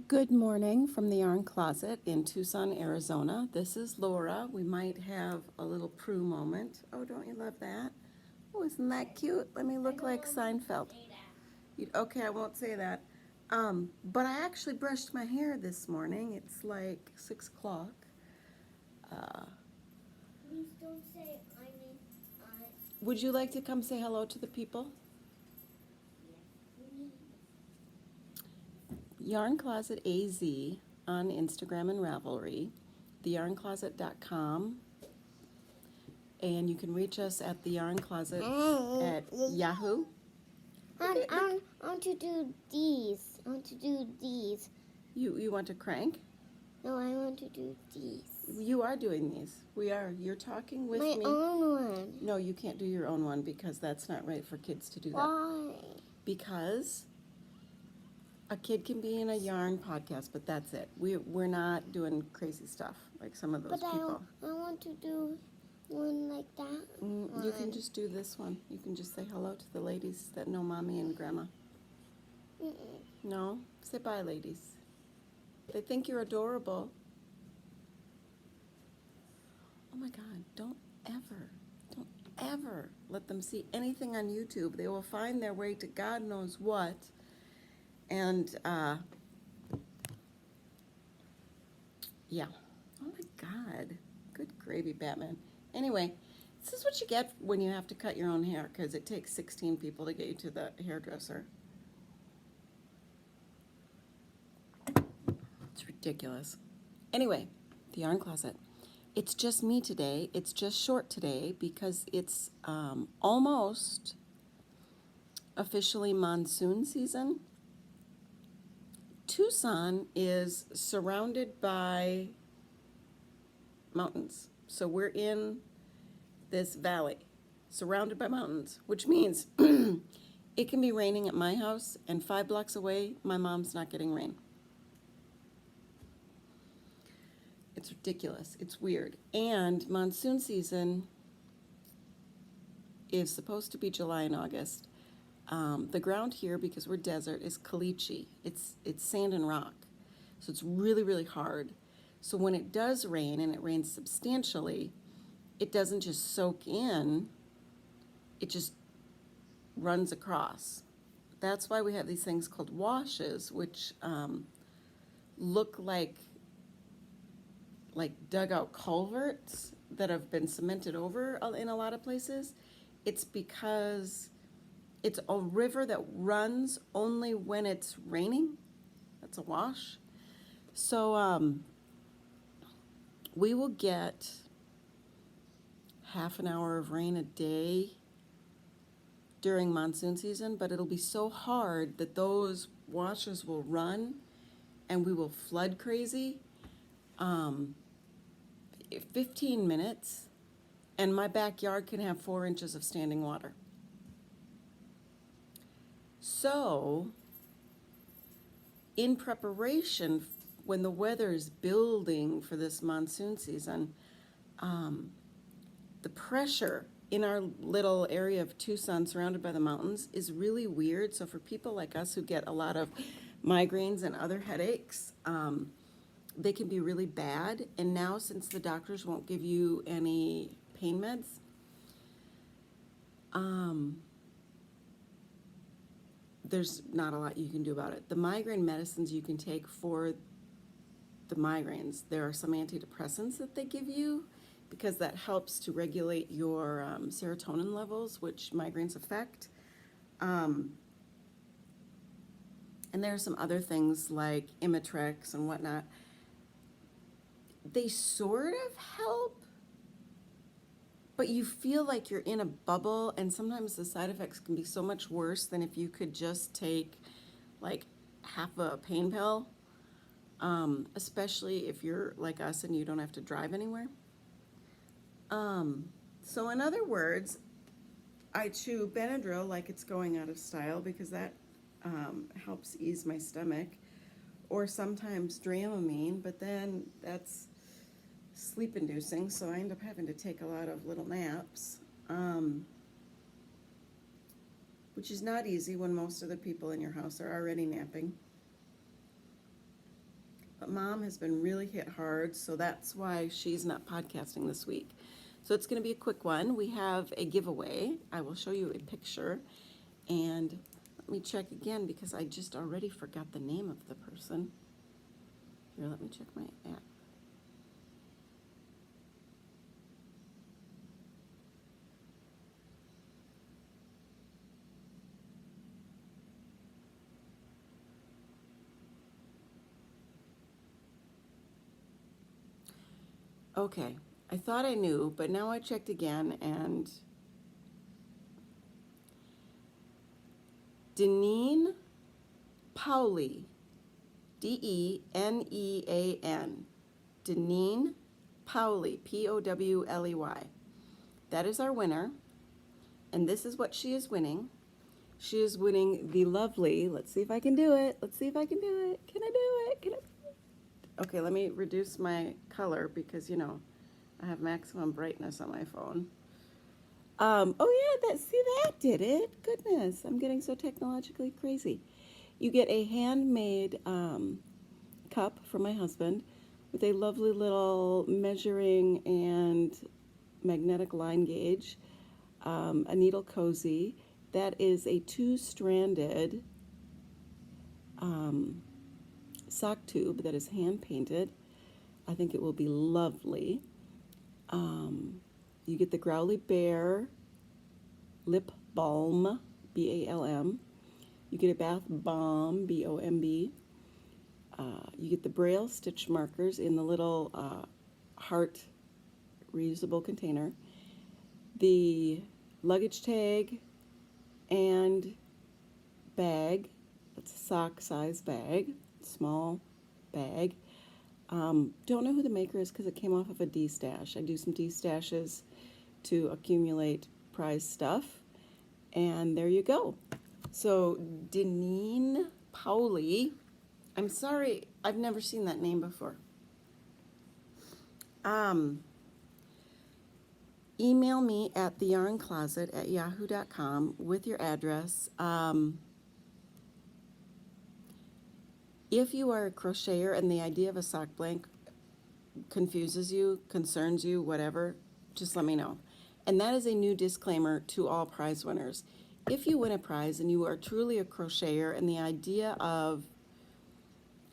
Good morning from the Yarn Closet in Tucson, Arizona. This is Laura. We might have a little Prue moment. Oh, don't you love that? Oh, isn't that cute? Let me look like Seinfeld. Okay, I won't say that. But I actually brushed my hair this morning. It's like 6 o'clock. Please don't say Would you like to come say hello to the people? Yarn Closet AZ on Instagram and Ravelry, TheYarnCloset.com, and you can reach us at The Yarn Closet at Yahoo. I want to do these. I want to do these. You want to crank? No, I want to do these. You are doing these. We are. You're talking with My me. own one. No, you can't do your own one because that's not right for kids to do that. Why? Because a kid can be in a yarn podcast, but that's it. We're not doing crazy stuff like some of those people. I want to do one like that. You can just do this one. You can just say hello to the ladies that know Mommy and Grandma. No? Say bye, ladies. They think you're adorable. Oh my God, don't ever let them see anything on YouTube. They will find their way to God knows what. And, yeah. Oh my God. Good gravy, Batman. Anyway, this is what you get when you have to cut your own hair, because it takes 16 people to get you to the hairdresser. It's ridiculous. Anyway, the Yarn Closet. It's just me today. It's just short today because it's almost officially monsoon season. Tucson is surrounded by mountains. So we're in this valley surrounded by mountains, which means it can be raining at my house and 5 blocks away, my mom's not getting rain. It's ridiculous. It's weird. And monsoon season is supposed to be July and August. The ground here, because we're desert, is caliche. It's sand and rock. So it's really, really hard. So when it does rain, and it rains substantially, it doesn't just soak in, it just runs across. That's why we have these things called washes, which look like dugout culverts that have been cemented over in a lot of places. It's because it's a river that runs only when it's raining. That's a wash. So we will get half an hour of rain a day during monsoon season, but it'll be so hard that those washes will run and we will flood crazy. 15 minutes, and my backyard can have 4 inches of standing water. So, in preparation, when the weather is building for this monsoon season, the pressure in our little area of Tucson surrounded by the mountains is really weird. So for people like us who get a lot of migraines and other headaches, they can be really bad. And now, since the doctors won't give you any pain meds, there's not a lot you can do about it. The migraine medicines you can take for the migraines, there are some antidepressants that they give you because that helps to regulate your serotonin levels, which migraines affect. And there are some other things like Imitrex and whatnot. They sort of help, but you feel like you're in a bubble, and sometimes the side effects can be so much worse than if you could just take like half a pain pill, especially if you're like us and you don't have to drive anywhere. So in other words, I chew Benadryl like it's going out of style because that helps ease my stomach, or sometimes Dramamine, but then that's sleep inducing, so I end up having to take a lot of little naps, which is not easy when most of the people in your house are already napping. but Mom has been really hit hard, so that's why she's not podcasting this week. So it's going to be a quick one. We have a giveaway. I will show you a picture. And let me check again because I just already forgot the name of the person. Here, let me check my app. Okay, I thought I knew, but now I checked again, and Deneen Powley, Denean, Deneen Powley, Powley. That is our winner, and this is what she is winning. She is winning the lovely, let's see if I can do it. Let's see if I can do it. Can I do it? Can I? Okay, let me reduce my color because, you know, I have maximum brightness on my phone. Oh yeah, that did it. Goodness, I'm getting so technologically crazy. You get a handmade cup from my husband with a lovely little measuring and magnetic line gauge, a needle cozy. That is a 2-stranded sock tube that is hand painted. I think it will be lovely. You get the Growly Bear lip balm, BALM. You get a bath bomb, BOMB. You get the Braille stitch markers in the little heart reusable container. The luggage tag and bag. It's a sock size bag, small bag. Don't know who the maker is because it came off of a D-stash. I do some D-stashes to accumulate prize stuff. And there you go. So Deneen Powley, I'm sorry, I've never seen that name before. Email me at TheYarnCloset@yahoo.com with your address. If you are a crocheter and the idea of a sock blank confuses you, concerns you, whatever, just let me know. And that is a new disclaimer to all prize winners. If you win a prize and you are truly a crocheter and the idea of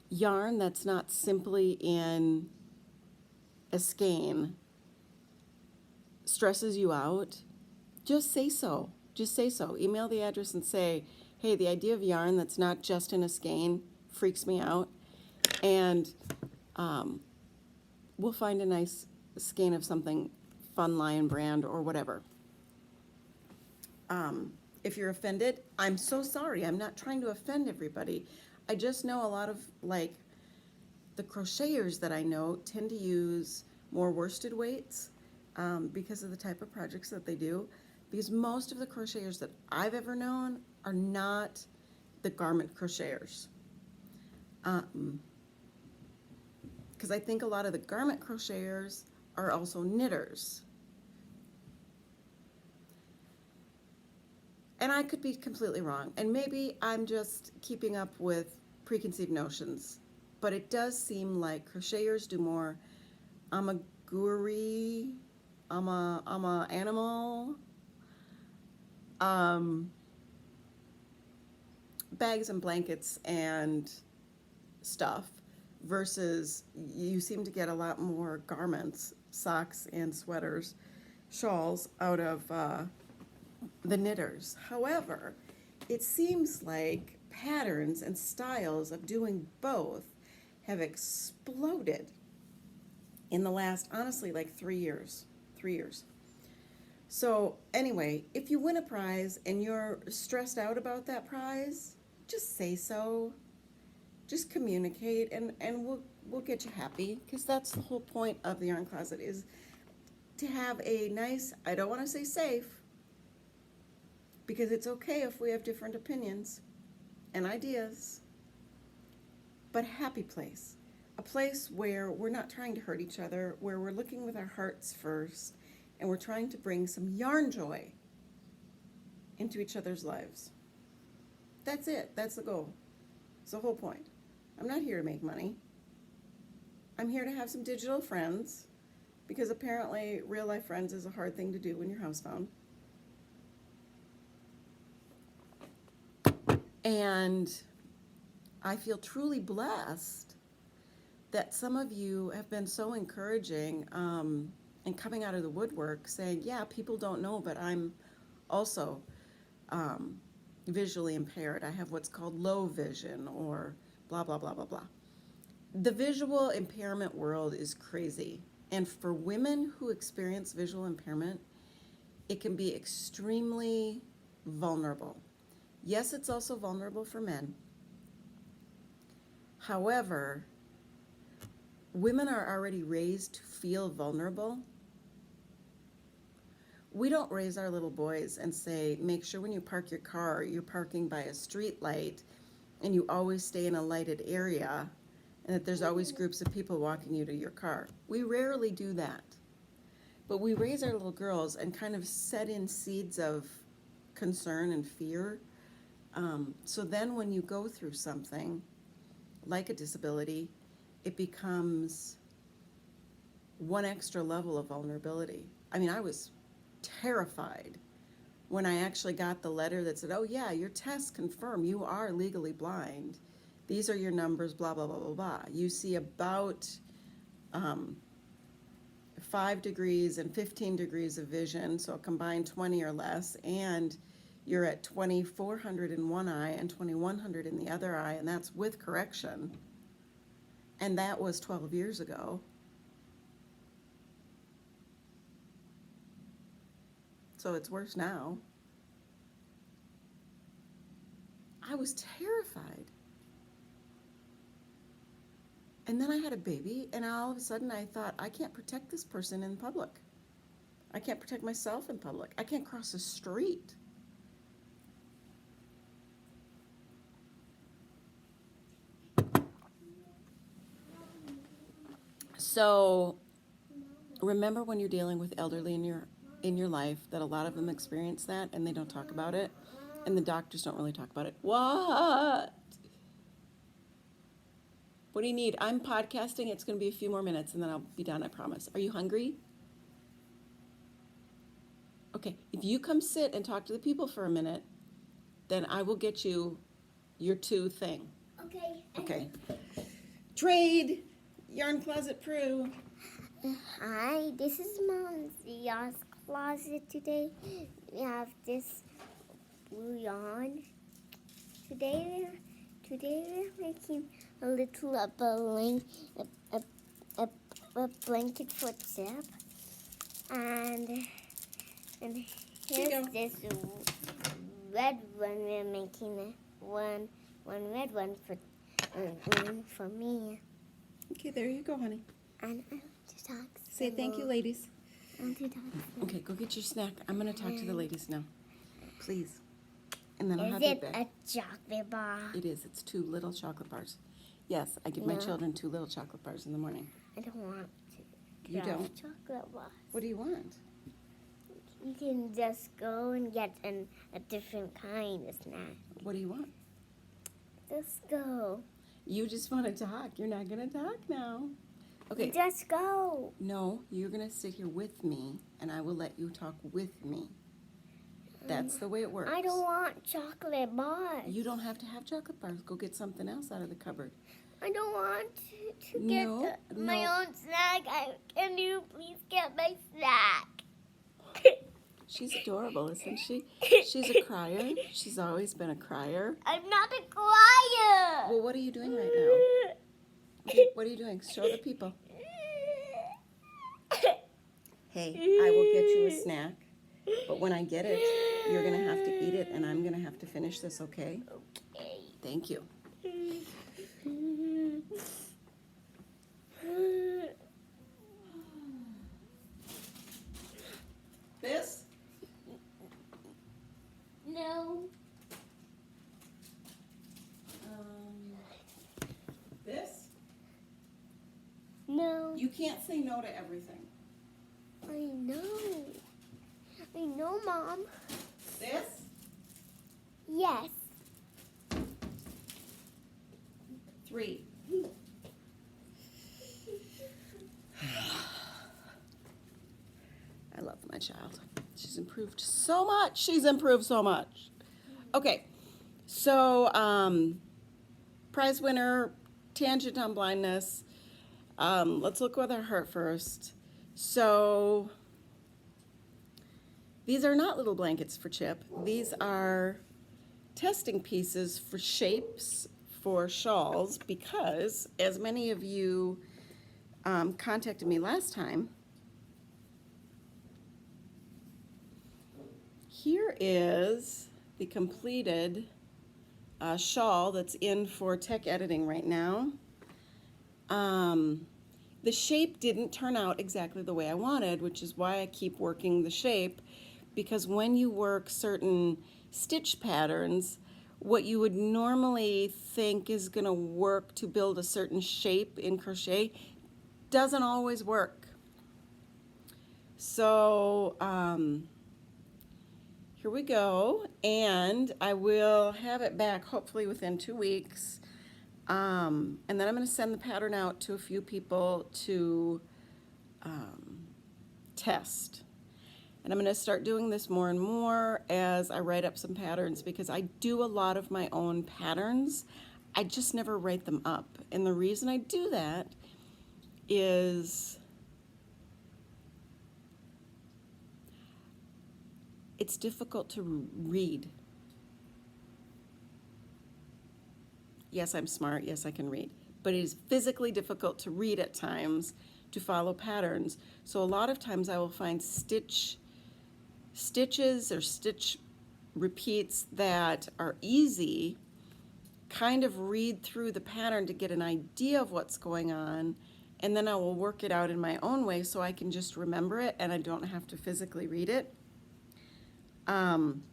yarn that's not simply in a skein stresses you out, just say so. Just say so. Email the address and say, hey, the idea of yarn that's not just in a skein freaks me out. And we'll find a nice skein of something fun, Lion brand or whatever. If you're offended, I'm so sorry. I'm not trying to offend everybody. I just know a lot of, like, the crocheters that I know tend to use more worsted weights because of the type of projects that they do. Because most of the crocheters that I've ever known are not the garment crocheters. Because I think a lot of the garment crocheters are also knitters. And I could be completely wrong. And maybe I'm just keeping up with preconceived notions. But it does seem like crocheters do more amaguri, animal, bags and blankets and stuff, versus you seem to get a lot more garments, socks and sweaters, shawls out of the knitters. However, it seems like patterns and styles of doing both have exploded in the last, honestly, like 3 years. 3 years. So anyway, if you win a prize and you're stressed out about that prize, just say so. Just communicate, and we'll get you happy, because that's the whole point of the Yarn Closet, is to have a nice, I don't want to say safe, because it's okay if we have different opinions and ideas, but happy place. A place where we're not trying to hurt each other, where we're looking with our hearts first, and we're trying to bring some yarn joy into each other's lives. That's it. That's the goal. It's the whole point. I'm not here to make money. I'm here to have some digital friends because apparently real life friends is a hard thing to do when you're housebound. And I feel truly blessed that some of you have been so encouraging and coming out of the woodwork saying, yeah, people don't know, but I'm also visually impaired. I have what's called low vision or blah, blah, blah, blah, blah. The visual impairment world is crazy. And for women who experience visual impairment, it can be extremely vulnerable. Yes, it's also vulnerable for men. However, women are already raised to feel vulnerable. We don't raise our little boys and say, make sure when you park your car, you're parking by a street light and you always stay in a lighted area and that there's always groups of people walking you to your car. We rarely do that. But we raise our little girls and kind of set in seeds of concern and fear. So then when you go through something like a disability, it becomes one extra level of vulnerability. I mean, I was terrified when I actually got the letter that said, oh yeah, your tests confirm you are legally blind. These are your numbers, blah, blah, blah, blah, blah. You see about 5 degrees and 15 degrees of vision, so a combined 20 or less, and you're at 2400 in one eye and 2100 in the other eye, and that's with correction. And that was 12 years ago. So it's worse now. I was terrified. And then I had a baby, and all of a sudden I thought, I can't protect this person in public. I can't protect myself in public. I can't cross the street. So remember when you're dealing with elderly in your life that a lot of them experience that and they don't talk about it, and the doctors don't really talk about it. What do you need? I'm podcasting. It's going to be a few more minutes and then I'll be done, I promise. Are you hungry? Okay, if you come sit and talk to the people for a minute, then I will get you your 2 thing. Okay. Okay. Trade. Yarn Closet Prue. Hi, this is Mom's Yarn Closet today. We have this blue yarn. Today we're making a little blanket for Zip. And here's this red one. We're making one red one for me. Okay, there you go, honey. And I want to talk. Say thank you, ladies. I want to talk. Okay, go get your snack. I'm going to talk to the ladies now. Please. And then I'll Is have you it back. a chocolate bar? It is. It's 2 little chocolate bars. Yes, I give my children 2 little chocolate bars in the morning. I don't want to. You don't? Chocolate bars. What do you want? You can just go and get a different kind of snack. What do you want? Just go. You just want to talk. You're not going to talk now. Okay. Just go. No, you're going to sit here with me, and I will let you talk with me. That's the way it works. I don't want chocolate bars. You don't have to have chocolate bars. Go get something else out of the cupboard. I don't want to get my own snack. Can you please get my snack? She's adorable, isn't she? She's a crier. She's always been a crier. I'm not a crier. Well, what are you doing right now? What are you doing? Show the people. Hey, I will get you a snack, but when I get it, you're going to have to eat it, and I'm going to have to finish this, okay? Okay. Thank you. This? No. This? No. You can't say no to everything. I know, Mom. This? Yes. 3. she's improved so much. She's improved so much. Okay, so prize winner, tangent on blindness. Let's look with our heart first. So these are not little blankets for Chip. These are testing pieces for shapes for shawls because, as many of you contacted me last time, here is the completed shawl that's in for tech editing right now. The shape didn't turn out exactly the way I wanted, which is why I keep working the shape, because when you work certain stitch patterns, what you would normally think is going to work to build a certain shape in crochet doesn't always work. So here we go, and I will have it back hopefully within 2 weeks. And then I'm going to send the pattern out to a few people to test. And I'm going to start doing this more and more as I write up some patterns, because I do a lot of my own patterns. I just never write them up. And the reason I do that is it's difficult to read. Yes, I'm smart. Yes, I can read. But it is physically difficult to read at times to follow patterns. So a lot of times I will find stitches or stitch repeats that are easy, kind of read through the pattern to get an idea of what's going on, and then I will work it out in my own way so I can just remember it and I don't have to physically read it. And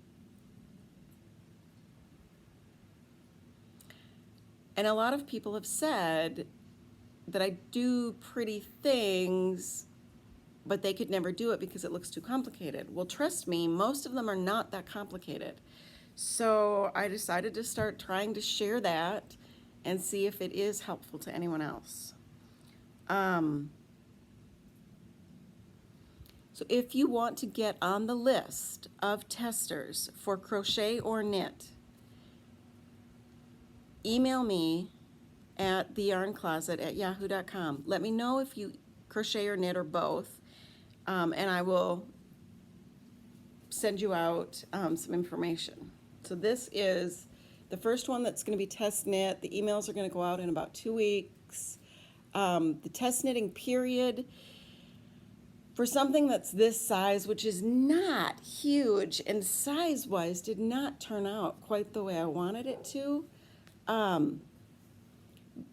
a lot of people have said that I do pretty things, but they could never do it because it looks too complicated. Well, trust me, most of them are not that complicated. So I decided to start trying to share that and see if it is helpful to anyone else. So if you want to get on the list of testers for crochet or knit, email me at TheYarnCloset@yahoo.com. Let me know if you crochet or knit or both, and I will send you out some information. So this is the first one that's going to be test knit. The emails are going to go out in about 2 weeks. The test knitting period for something that's this size, which is not huge and size-wise did not turn out quite the way I wanted it to.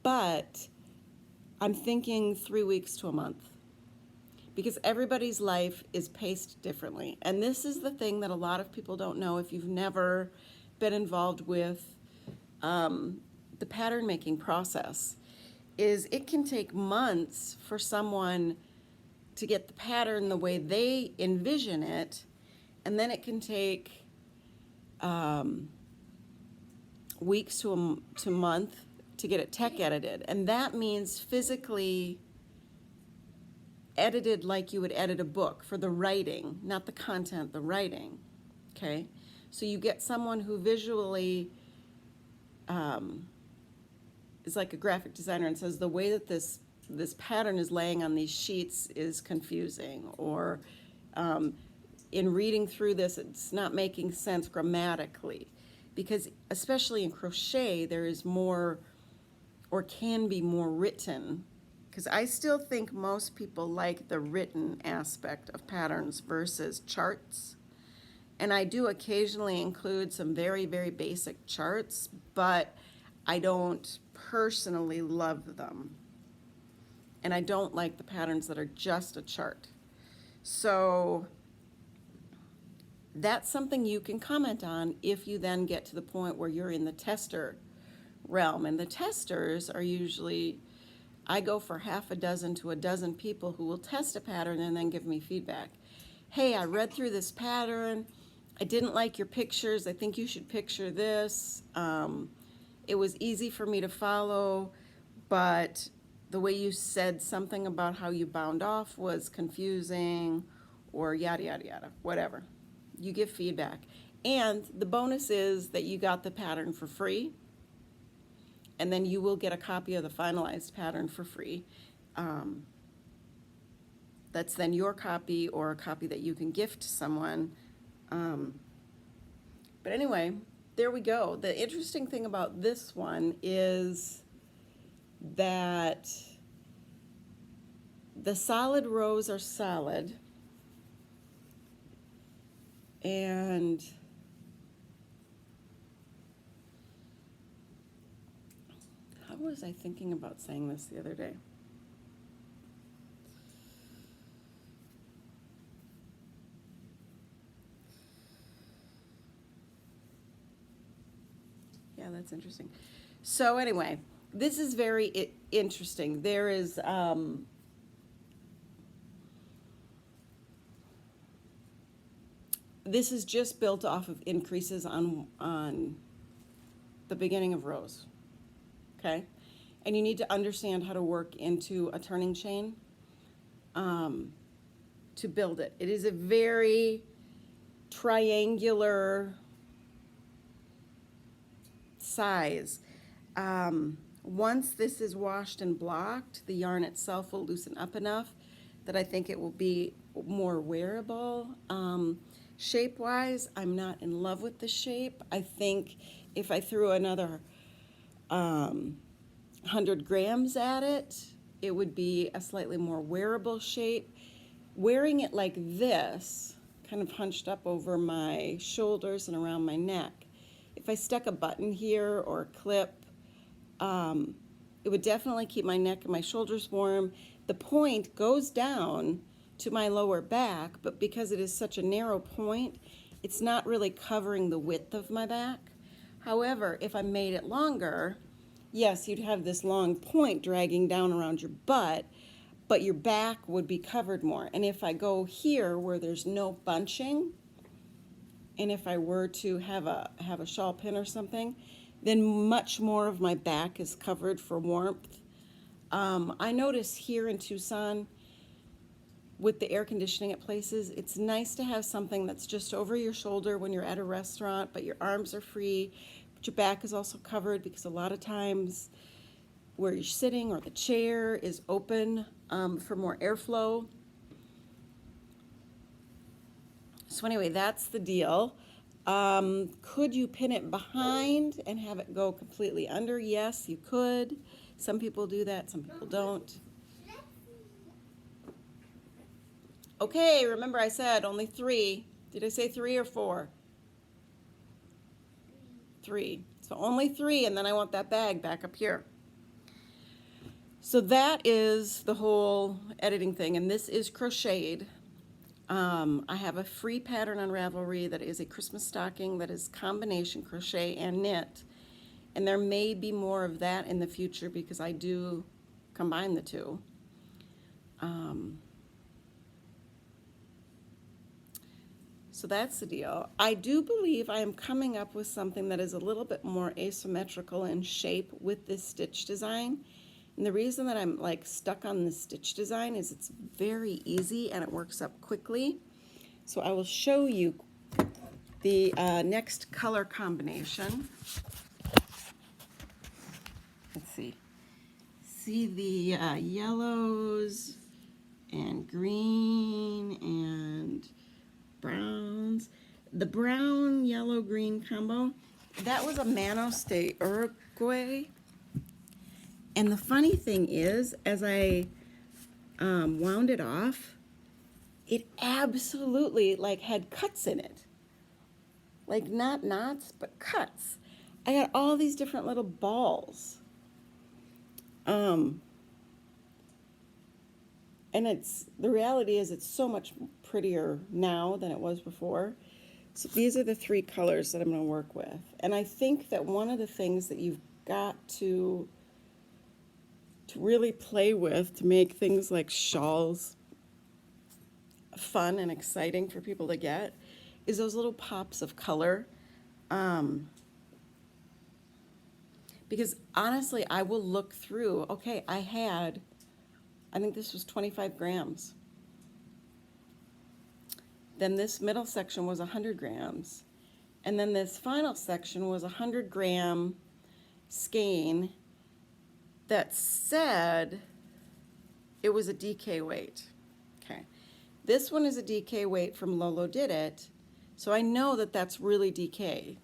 But I'm thinking 3 weeks to a month, because everybody's life is paced differently. And this is the thing that a lot of people don't know if you've never been involved with the pattern making process, is it can take months for someone to get the pattern the way they envision it, and then it can take weeks to a month to get it tech edited. And that means physically edited like you would edit a book for the writing, not the content, the writing, okay? So you get someone who visually is like a graphic designer and says the way that this pattern is laying on these sheets is confusing, or in reading through this it's not making sense grammatically, because especially in crochet there is more, or can be more, written, because I still think most people like the written aspect of patterns versus charts. And I do occasionally include some very, very basic charts, but I don't personally love them. And I don't like the patterns that are just a chart. So that's something you can comment on if you then get to the point where you're in the tester realm. And the testers are usually, I go for half a dozen to a dozen people who will test a pattern and then give me feedback. Hey, I read through this pattern. I didn't like your pictures. I think you should picture this. It was easy for me to follow, but the way you said something about how you bound off was confusing, or yada, yada, yada, whatever. You give feedback. And the bonus is that you got the pattern for free, and then you will get a copy of the finalized pattern for free. That's then your copy or a copy that you can gift to someone. But anyway, there we go. The interesting thing about this one is that the solid rows are solid, and how was I thinking about saying this the other day? Yeah, that's interesting. So anyway, this is very interesting. There is this is just built off of increases on the beginning of rows, okay? And you need to understand how to work into a turning chain to build it. It is a very triangular size. Once this is washed and blocked, the yarn itself will loosen up enough that I think it will be more wearable. Shape-wise, I'm not in love with the shape. I think if I threw another 100 grams at it, it would be a slightly more wearable shape. Wearing it like this, kind of hunched up over my shoulders and around my neck, if I stuck a button here or a clip, it would definitely keep my neck and my shoulders warm. The point goes down to my lower back, but because it is such a narrow point, it's not really covering the width of my back. However, if I made it longer, yes, you'd have this long point dragging down around your butt, but your back would be covered more. And if I go here where there's no bunching, and if I were to have a shawl pin or something, then much more of my back is covered for warmth. I notice here in Tucson, with the air conditioning at places, it's nice to have something that's just over your shoulder when you're at a restaurant, but your arms are free, but your back is also covered, because a lot of times where you're sitting or the chair is open for more airflow. So anyway, that's the deal. Could you pin it behind and have it go completely under? Yes, you could. Some people do that, some people don't. Okay, remember I said only 3. Did I say 3 or 4? 3. So only 3, and then I want that bag back up here. So that is the whole editing thing, and this is crocheted. I have a free pattern on Ravelry that is a Christmas stocking that is combination crochet and knit. And there may be more of that in the future because I do combine the two. So that's the deal. I do believe I am coming up with something that is a little bit more asymmetrical in shape with this stitch design. And the reason that I'm like stuck on the stitch design is it's very easy and it works up quickly. So I will show you the next color combination. Let's see. See the yellows and green and browns. The brown, yellow, green combo, that was a Manos de Uruguay. And the funny thing is, as I wound it off, it absolutely like had cuts in it. Like not knots, but cuts. I got all these different little balls. And the reality is it's so much prettier now than it was before. So these are the 3 colors that I'm going to work with. And I think that one of the things that you've got to really play with to make things like shawls fun and exciting for people to get is those little pops of color. Because honestly, I will look through, okay, I think this was 25 grams. Then this middle section was 100 grams. And then this final section was 100-gram skein that said it was a DK weight. Okay. This one is a DK weight from Lolo Did It, so I know that that's really DK.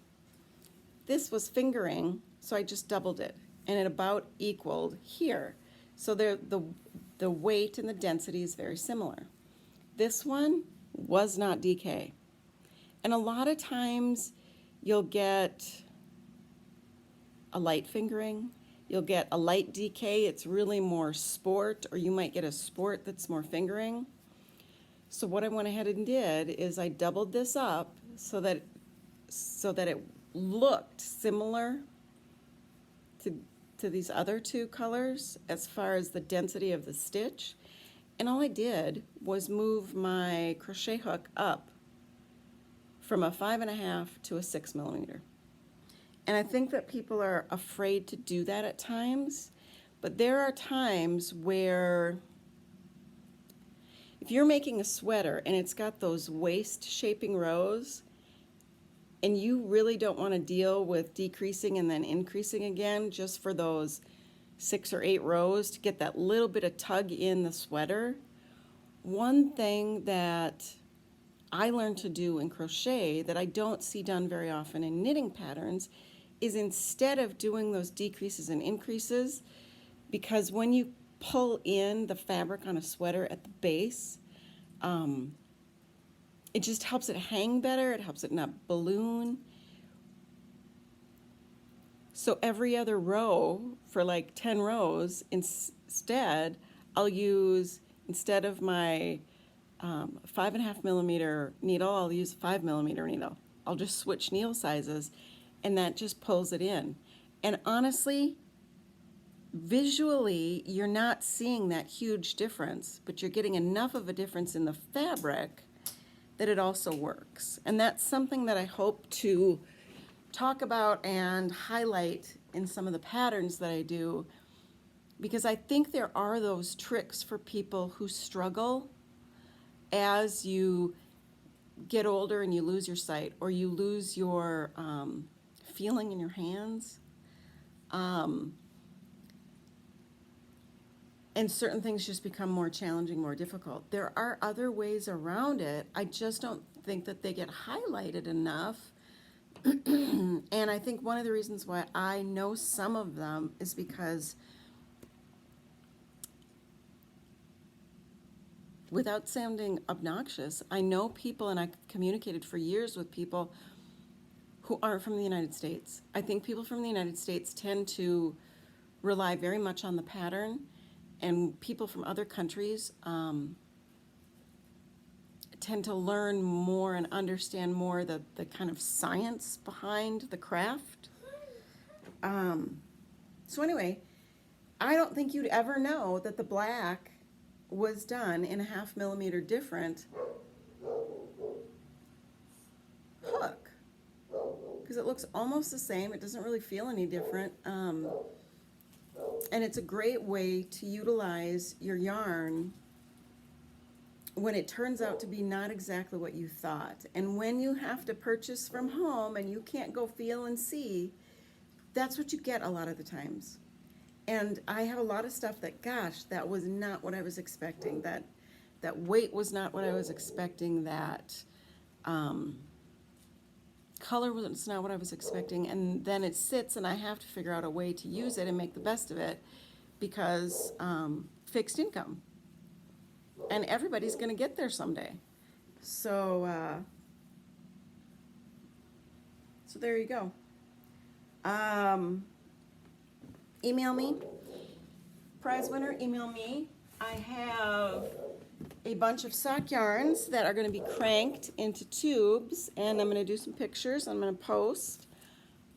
This was fingering, so I just doubled it, and it about equaled here. So the weight and the density is very similar. This one was not DK. And a lot of times you'll get a light fingering, you'll get a light DK, it's really more sport, or you might get a sport that's more fingering. So what I went ahead and did is I doubled this up so that it looked similar to these other two colors as far as the density of the stitch. And all I did was move my crochet hook up from a 5.5 to a 6 millimeter. And I think that people are afraid to do that at times, but there are times where if you're making a sweater and it's got those waist shaping rows and you really don't want to deal with decreasing and then increasing again just for those 6 or 8 rows to get that little bit of tug in the sweater, one thing that I learned to do in crochet that I don't see done very often in knitting patterns is instead of doing those decreases and increases, because when you pull in the fabric on a sweater at the base, it just helps it hang better, it helps it not balloon. So every other row for like 10 rows, instead, I'll use, instead of my 5.5 millimeter needle, I'll use a 5 millimeter needle. I'll just switch needle sizes, and that just pulls it in. And honestly, visually, you're not seeing that huge difference, but you're getting enough of a difference in the fabric that it also works. And that's something that I hope to talk about and highlight in some of the patterns that I do, because I think there are those tricks for people who struggle as you get older and you lose your sight or you lose your feeling in your hands. And certain things just become more challenging, more difficult. There are other ways around it. I just don't think that they get highlighted enough. And I think one of the reasons why I know some of them is because, without sounding obnoxious, I know people, and I communicated for years with people who aren't from the United States. I think people from the United States tend to rely very much on the pattern, and people from other countries tend to learn more and understand more the kind of science behind the craft. So anyway, I don't think you'd ever know that the black was done in a 0.5 millimeter different hook, because it looks almost the same. It doesn't really feel any different. And it's a great way to utilize your yarn when it turns out to be not exactly what you thought. And when you have to purchase from home and you can't go feel and see, that's what you get a lot of the times. And I have a lot of stuff that, gosh, that was not what I was expecting. That weight was not what I was expecting. That color was not what I was expecting. And then it sits and I have to figure out a way to use it and make the best of it, because fixed income. And everybody's going to get there someday. So, so there you go. Email me. Prize winner, email me. I have a bunch of sock yarns that are going to be cranked into tubes, and I'm going to do some pictures. I'm going to post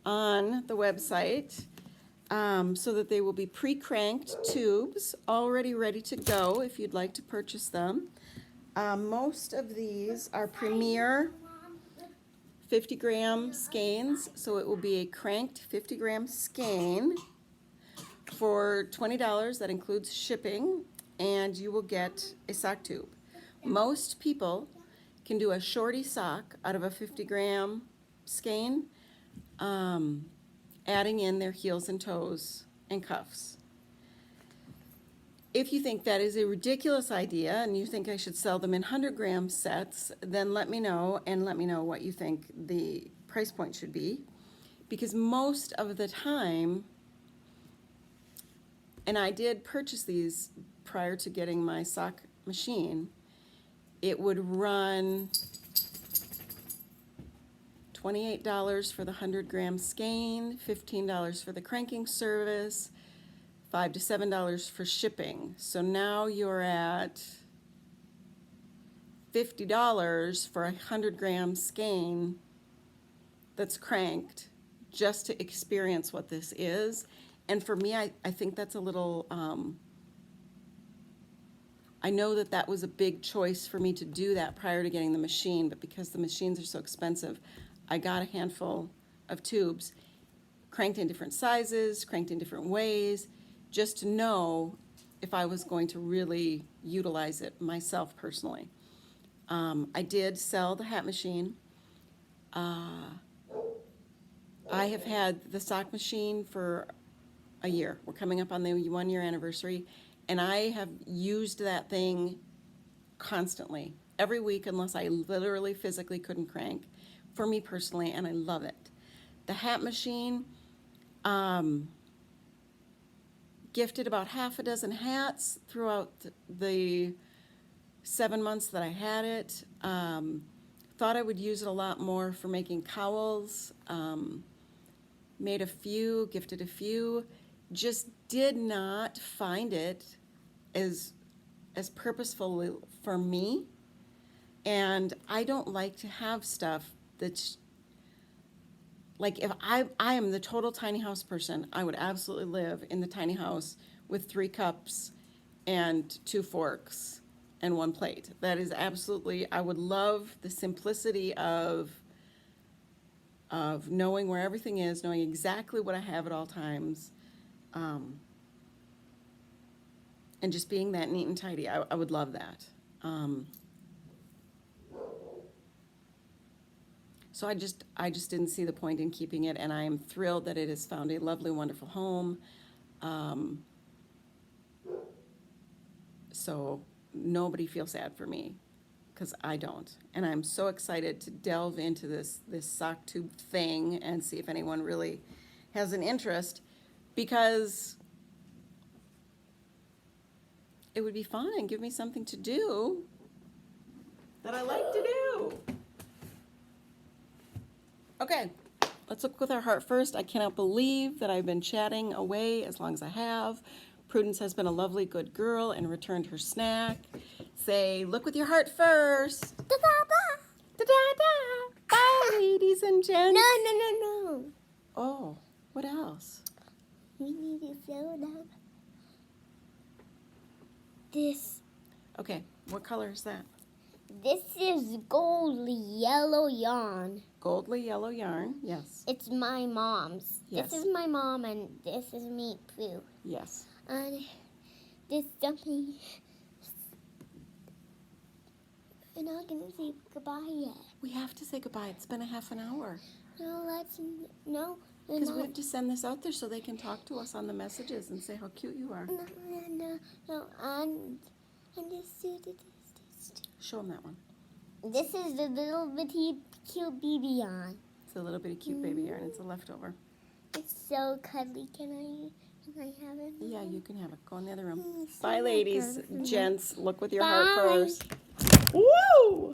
on the website so that they will be pre-cranked tubes, already ready to go if you'd like to purchase them. Most of these are Premier 50-gram skeins, so it will be a cranked 50-gram skein for $20. That includes shipping, and you will get a sock tube. Most people can do a shorty sock out of a 50-gram skein, adding in their heels and toes and cuffs. If you think that is a ridiculous idea and you think I should sell them in 100-gram sets, then let me know, and let me know what you think the price point should be. Because most of the time, and I did purchase these prior to getting my sock machine, it would run $28 for the 100-gram skein, $15 for the cranking service, $5 to $7 for shipping. So now you're at $50 for a 100-gram skein that's cranked just to experience what this is. And for me, I think that's a little, I know that that was a big choice for me to do that prior to getting the machine, but because the machines are so expensive, I got a handful of tubes, cranked in different sizes, cranked in different ways, just to know if I was going to really utilize it myself personally. I did sell the hat machine. I have had the sock machine for a year. We're coming up on the 1-year anniversary, and I have used that thing constantly, every week, unless I literally physically couldn't crank, for me personally, and I love it. The hat machine, gifted about half a dozen hats throughout the 7 months that I had it. Thought I would use it a lot more for making cowls. Made a few, gifted a few, just did not find it as purposeful for me. And I don't like to have stuff that's, like, if I am the total tiny house person, I would absolutely live in the tiny house with 3 cups and 2 forks and 1 plate. That is absolutely, I would love the simplicity of knowing where everything is, knowing exactly what I have at all times, and just being that neat and tidy. I would love that. So I just didn't see the point in keeping it, and I am thrilled that it has found a lovely, wonderful home. So nobody feels sad for me, because I don't. And I'm so excited to delve into this sock tube thing and see if anyone really has an interest, because it would be fun and give me something to do that I like to do. Okay, let's look with our heart first. I cannot believe that I've been chatting away as long as I have. Prudence has been a lovely, good girl and returned her snack. Say, look with your heart first. Da-da-da. Da-da-da. Bye, ladies and gents. No. Oh, what else? We need to slow down. This Okay, what color is that? is gold yellow yarn. Goldly yellow yarn, yes. It's my mom's. Yes. This is my mom, and this is me, Prue. Yes. And this something. We're not gonna say goodbye yet. We have to say goodbye. It's been a half an hour. No. Because we have to send this out there so they can talk to us on the messages and say how cute you are. No. And this. Show them that one. This is the little bitty cute baby yarn. It's a little bitty cute baby yarn. It's a leftover. It's so cuddly. Can I have it? Yeah, you can have it. Go in the other room. Mm, Bye, so ladies, cuddly. gents. Look with your Bye. heart first. Woo!